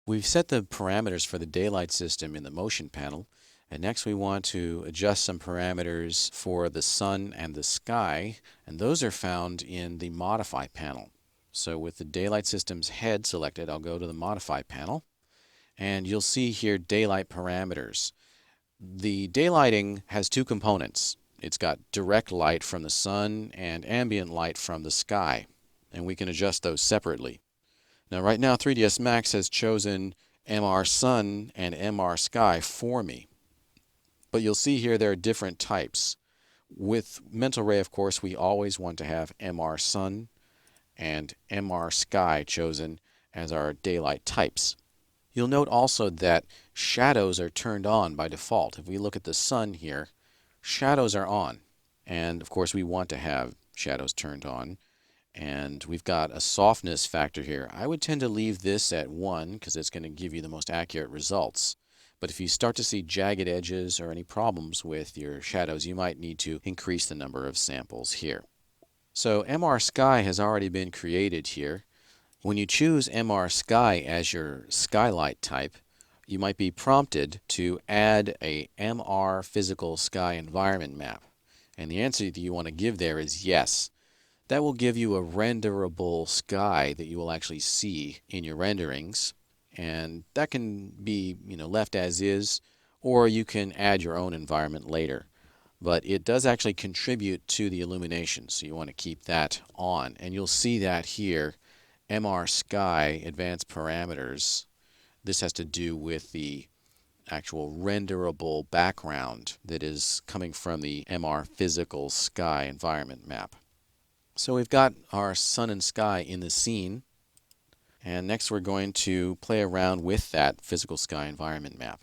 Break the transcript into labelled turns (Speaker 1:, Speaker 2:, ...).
Speaker 1: We've set the parameters for the daylight system in the motion panel, and next we want to adjust some parameters for the sun and the sky, and those are found in the Modify panel. So with the daylight system's head selected, I'll go to the Modify panel, and you'll see here daylight parameters. The daylighting has two components. It's got direct light from the sun and ambient light from the sky, and we can adjust those separately. Now right now 3ds Max has chosen MR Sun and MR Sky for me. But you'll see here there are different types. With Mental Ray, of course, we always want to have MR Sun and MR Sky chosen as our daylight types. You'll note also that shadows are turned on by default. If we look at the sun here, shadows are on. And of course we want to have shadows turned on. And we've got a softness factor here. I would tend to leave this at 1 because it's going to give you the most accurate results. But if you start to see jagged edges or any problems with your shadows, you might need to increase the number of samples here. So MR Sky has already been created here. When you choose MR Sky as your skylight type, you might be prompted to add a MR physical sky environment map. And the answer that you want to give there is yes. That will give you a renderable sky that you will actually see in your renderings. And that can be, left as is, or you can add your own environment later. But it does actually contribute to the illumination, so you want to keep that on. And you'll see that here, MR Sky Advanced Parameters. This has to do with the actual renderable background that is coming from the MR Physical Sky Environment map. So we've got our sun and sky in the scene, and next we're going to play around with that physical sky environment map.